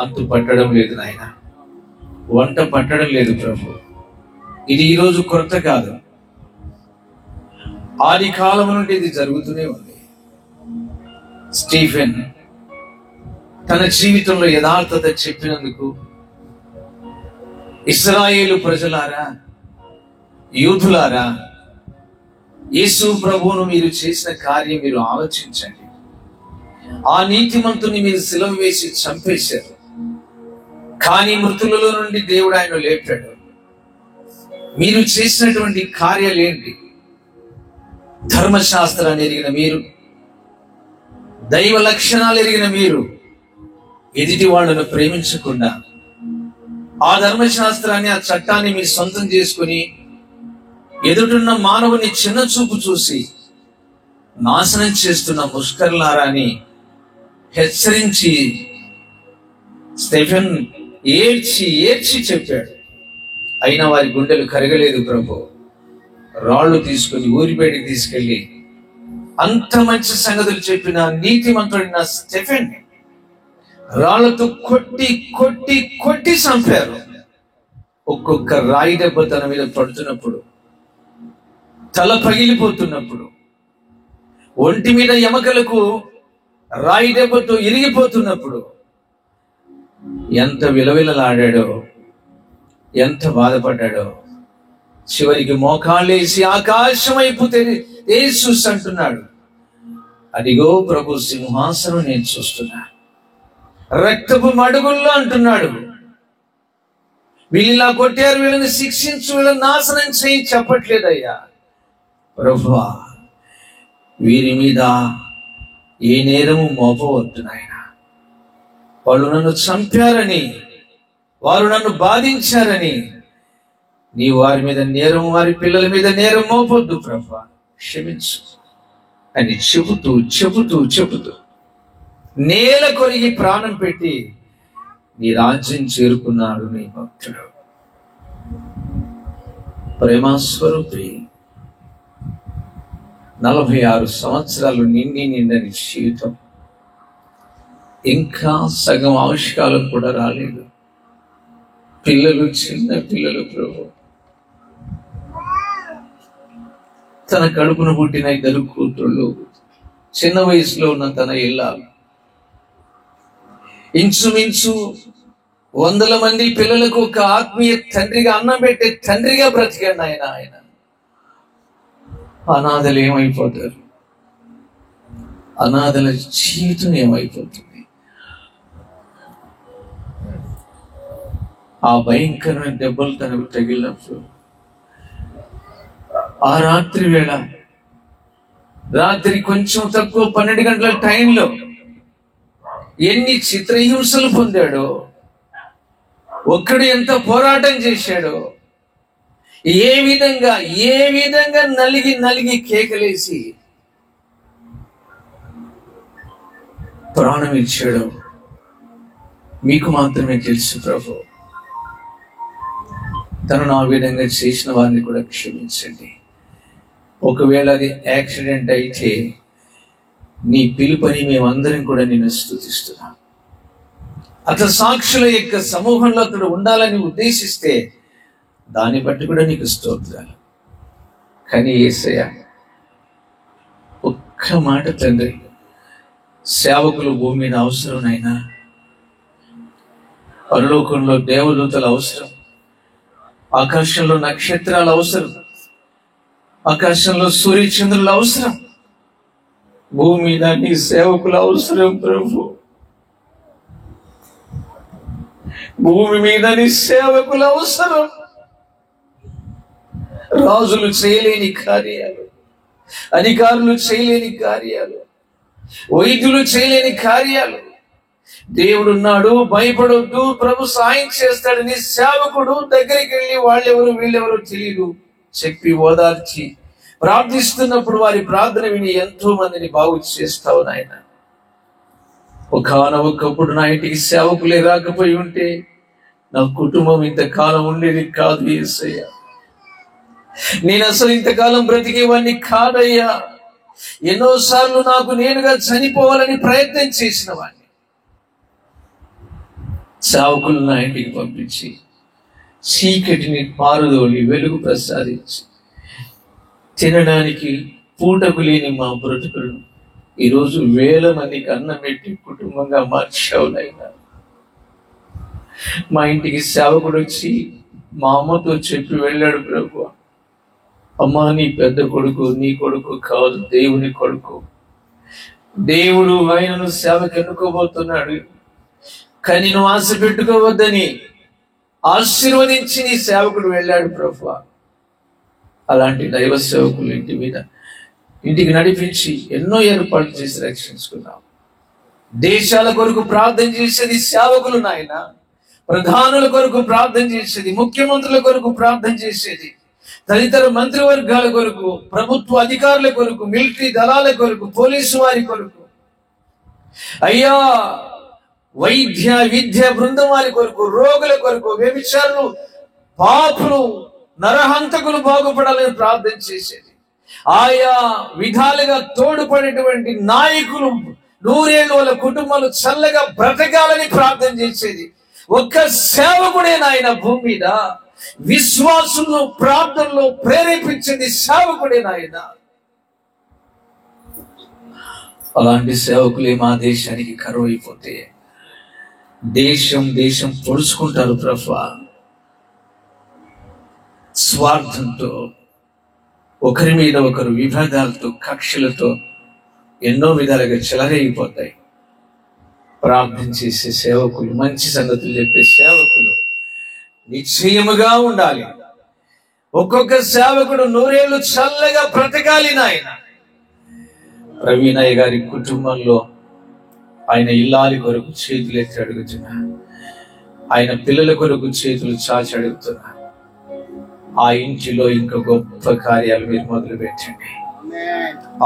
Speaker 1: అంతు పట్టడం లేదు నాయన, వంట పట్టడం లేదు ప్రభు. ఇది ఈరోజు కొరత కాదు, ఆది కాలం నుండి ఇది జరుగుతూనే ఉంది. స్టీఫెన్ తన జీవితంలో యథార్థత చెప్పినందుకు, ఇశ్రాయేలు ప్రజలారా, యూదులారా, యేసు ప్రభువును మీరు చేసిన కార్యం మీరు ఆలోచించండి. ఆ నీతిమంతుని మీరు సిలువ వేసి చంపేశారు, కానీ మృతులలో నుండి దేవుడు ఆయన లేపాడు. మీరు చేసినటువంటి కార్యాలేంటి? ధర్మశాస్త్రాన్ని ఎరిగిన మీరు, దైవ లక్షణాలు ఎరిగిన మీరు ఎదుటి వాళ్ళను ప్రేమించకుండా ఆ ధర్మశాస్త్రాన్ని, ఆ చట్టాన్ని మీరు సొంతం చేసుకుని ఎదుటున్న మానవుని చిన్న చూపు చూసి నాశనం చేస్తున్న ముష్కర్లారా అని హెచ్చరించి స్టెఫెన్ ఏడ్చి ఏడ్చి చెప్పాడు. అయినా వారి గుండెలు కరగలేదు ప్రభు. రాళ్ళు తీసుకుని ఊరి బయటికి తీసుకెళ్లి అంత మంచి సంగతులు చెప్పిన నీతిమంతుడైన స్టెఫెన్ రాళ్లతో కొట్టి కొట్టి కొట్టి చంపారు. ఒక్కొక్క రాయి దెబ్బ తన మీద పడుతున్నప్పుడు, తల పగిలిపోతున్నప్పుడు, ఒంటి మీద ఎముకలకు రాయి దెబ్బతో ఇరిగిపోతున్నప్పుడు ఎంత విలవిలలాడాడో, ఎంత బాధపడ్డాడో. చివరికి మోకాళ్ళేసి ఆకాశం వైపు యేసు అంటున్నాడు, అదిగో ప్రభు సింహాసనం నేను చూస్తున్నా, రక్తపు మడుగుల్లో అంటున్నాడు. వీళ్ళిలా కొట్టారు, వీళ్ళని శిక్షించు, వీళ్ళని నాశనం చేయి చెప్పట్లేదయ్యా. ప్రభువా, వీరి మీద ఏ నేరము మోపవద్దు నాయన. వాళ్ళు నన్ను చంపారని, వారు నన్ను బాధించారని నీ వారి మీద నేరం, వారి పిల్లల మీద నేరం మోపొద్దు ప్రభువా, క్షమించు అని చెబుతూ చెబుతూ చెబుతూ నేల కొరిగి ప్రాణం పెట్టి నీ రాజ్యం చేరుకున్నాడు నీ భక్తుడు. ప్రేమస్వరూపి 46 సంవత్సరాలు నిండని జీవితం, ఇంకా సగం ఆవిష్కాలం కూడా రాలేదు. పిల్లలు, చిన్న పిల్లలు ప్రభు. తన కడుపున పుట్టిన 2 కూతుళ్ళు, చిన్న వయసులో ఉన్న తన ఇల్లాలు, ఇంచుమించు 100 మంది పిల్లలకు ఒక ఆత్మీయ తండ్రిగా, అన్నం పెట్టే తండ్రిగా బ్రతికాడు ఆయన. అనాథలు ఏమైపోతారు? అనాథల జీవితం ఏమైపోతుంది? ఆ భయంకరమైన దెబ్బలు తనకు తగిలినప్పుడు, ఆ రాత్రి వేళ, రాత్రి కొంచెం తక్కువ 12 గంటల టైంలో ఎన్ని చిత్రహింసలు పొందాడో, ఒక్కడు ఎంత పోరాటం చేశాడో, ఏ విధంగా నలిగి కేకలేసి ప్రాణం ఇచ్చాడో మీకు మాత్రమే తెలుసు ప్రభు. తనను ఆ విధంగా చేసిన వారిని కూడా క్షమించండి. ఒకవేళ అది యాక్సిడెంట్ అయితే నీ పిలుపని మేమందరం కూడా నిన్ను స్తుతిస్తున్నాం. అతను సాక్షుల యొక్క సమూహంలో అతడు ఉండాలని ఉద్దేశిస్తే దాన్ని బట్టి కూడా నీకు స్తోత్రాలు. కానీ యేసయ్య ఒక్క మాట తండ్రి, సేవకులు భూమి మీద అవసరం నాయనా, పరలోకంలో దేవదూతలు అవసరం, ఆకాశంలో నక్షత్రాలు అవసరం, ఆకాశంలో సూర్యచంద్రులు అవసరం, భూమి మీద నీ సేవకులు అవసరం ప్రభు. భూమి మీద నీ సేవకులు అవసరం. రాజులు చేయలేని కార్యాలు, అధికారులు చేయలేని కార్యాలు, వైద్యులు చేయలేని కార్యాలు. దేవుడున్నాడు, భయపడొద్దు, ప్రభు సాయం చేస్తాడు. నీ సేవకుడు దగ్గరికి వెళ్ళి వాళ్ళెవరు వీళ్ళెవరో తెలియదు, చెప్పి ఓదార్చి ప్రార్థిస్తున్నప్పుడు వారి ప్రార్థన విని ఎంతో మందిని బాగు చేస్తావు నాయన. ఒకనొకప్పుడు నా ఇంటికి సేవకులే రాకపోయి ఉంటే నా కుటుంబం ఇంతకాలం ఉండేది కాదు యేసయ్య. నేను అసలు ఇంతకాలం బ్రతికేవాడిని కాదయ్యా. ఎన్నోసార్లు నాకు నేనుగా చనిపోవాలని ప్రయత్నం చేసిన వాడిని. సేవకులు నా ఇంటికి పంపించి చీకటిని పారదోలి వెలుగు ప్రసాదించి తినడానికి పూటకు లేని మా బ్రతుకులను ఈరోజు వేల మందికి అన్నం పెట్టి కుటుంబంగా మార్చావునైనా. మా ఇంటికి సేవకుడు వచ్చి మా అమ్మతో చెప్పి వెళ్ళాడు, ప్రభు అమ్మా నీ పెద్ద కొడుకు నీ కొడుకు కాదు, దేవుని కొడుకు. దేవుడు ఆయనను సేవకు ఎన్నుకోబోతున్నాడు, కానీ నువ్వు ఆశ పెట్టుకోవద్దని ఆశీర్వదించి నీ సేవకుడు వెళ్ళాడు ప్రభు. అలాంటి దైవ సేవకులు ఇంటికి నడిపించి ఎన్నో ఏర్పాట్లు చేసి రక్షించుకున్నాం. దేశాల కొరకు ప్రార్థన చేసేది సేవకులు నాయన. ప్రధానుల కొరకు ప్రార్థన చేసేది, ముఖ్యమంత్రుల కొరకు ప్రార్థన చేసేది, తదితర మంత్రివర్గాల కొరకు, ప్రభుత్వ అధికారుల కొరకు, మిలిటరీ దళాల కొరకు, పోలీసు వారి కొరకు, అయ్యా వైద్య విద్య బృందం వారి కొరకు, రోగుల కొరకు, వ్యభిచారులు, పాపులు, నరహంతకులు బాగుపడాలని ప్రార్థన చేసేది. ఆయా విధాలుగా తోడ్పడేటువంటి నాయకులు 100 ఏళ్ళు వాళ్ళ కుటుంబాలు చల్లగా బ్రతకాలని ప్రార్థన చేసేది ఒక్క సేవకుడే నాయన. భూమి మీద విశ్వాసులను ప్రార్థనలో ప్రేరేపించేది సేవకుడే నాయన. అలాంటి సేవకులే మా దేశానికి కరువు అయిపోతే దేశం పొడుచుకుంటారు ప్రభా. స్వార్థంతో, ఒకరి మీద ఒకరు విభేదాలతో, కక్షలతో ఎన్నో విధాలుగా చెలరైపోతాయి. ప్రార్థన చేసే సేవకులు, మంచి సంగతులు చెప్పే సేవకులు నిశ్చయముగా ఉండాలి. ఒక్కొక్క సేవకుడు 100 ఏళ్ళు చల్లగా బ్రతకాలి నాయన. ప్రవీణయ్య గారి కుటుంబంలో ఆయన ఇల్లాలి కొరకు చేతులు ఎత్తి అడుగుతున్నా, ఆయన పిల్లల కొరకు చేతులు చాచి అడుగుతున్నా. ఆ ఇంటిలో ఇంకా గొప్ప కార్యాలు మీరు మొదలు పెట్టండి.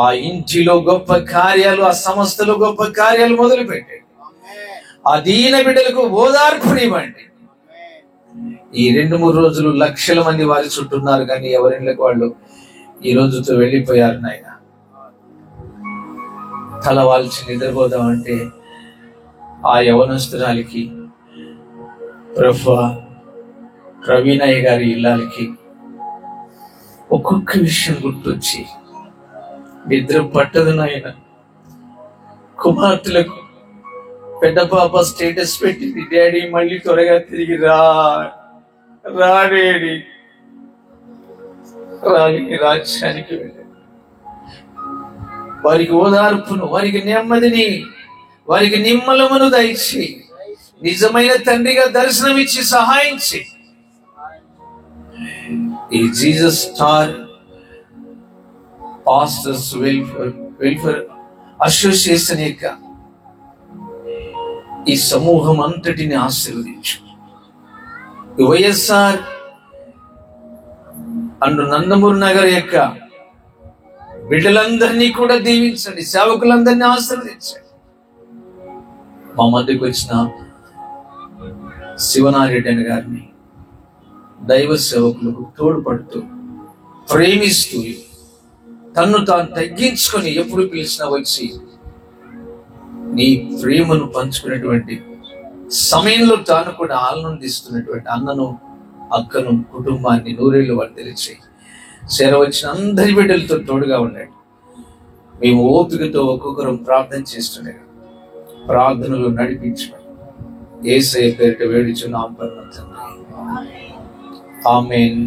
Speaker 1: ఆ ఇంటిలో గొప్ప కార్యాలు, ఆ సంస్థలో గొప్ప కార్యాలు మొదలు పెట్టండి. ఆ దీన బిడ్డలకు ఓదార్పునివ్వండి. ఈ 2-3 రోజులు లక్షల మంది వారి చుట్టూ ఉన్నారు, కానీ ఎవరిళ్ళకి వాళ్ళు ఈ రోజుతో వెళ్ళిపోయారు నాయన. తల వాల్చి నిద్రపోదామంటే ఆ యవనస్తురాలికి, ప్రభువా ప్రవీణయ్య గారి ఇల్లాలకి ఒక్కొక్క విషయం గుర్తొచ్చి నిద్ర పట్టదు నాయన. కుమార్తెలకు పెద్ద పాప స్టేటస్ పెట్టింది, డాడీ మళ్ళీ త్వరగా తిరిగి రాడేడి రాజ్యానికి వెళ్ళి వారికి ఓదార్పును, వారికి నెమ్మదిని, వారికి నిమ్మలమును దయచి నిజమైన తండ్రిగా దర్శనమిచ్చి సహాయించి ఈ Jesus star pastors welfare association యొక్క ఈ సమూహం అంతటిని ఆశీర్వదించు. వైఎస్ఆర్ అండ్ నందమూరి నగర్ యొక్క బిడ్డలందరినీ కూడా దీవించండి, సేవకులందరినీ ఆశీర్వదించండి. మా మధ్యకు వచ్చిన శివనారెడ్డి గారిని దైవ సేవకులకు తోడ్పడుతూ, ప్రేమిస్తూ, తన్ను తాను తగ్గించుకొని ఎప్పుడు పిలిచినా వచ్చి నీ ప్రేమను పంచుకునేటువంటి సమయంలో తాను కూడా ఆనందిస్తున్నటువంటి అన్నను, అక్కను, కుటుంబాన్ని 100 ఏళ్ళు వర్ధిల్లించి చేరవచ్చిన అందరి బిడ్డలతో తోడుగా ఉండండి. మేము ఓపికతో ఒక్కొక్కరం ప్రార్థన చేస్తుండగా ప్రార్థనలు నడిపించమని యేసయ్య పేరిట వేడుచున్నాం పరమ తండ్రి. ఆమేన్.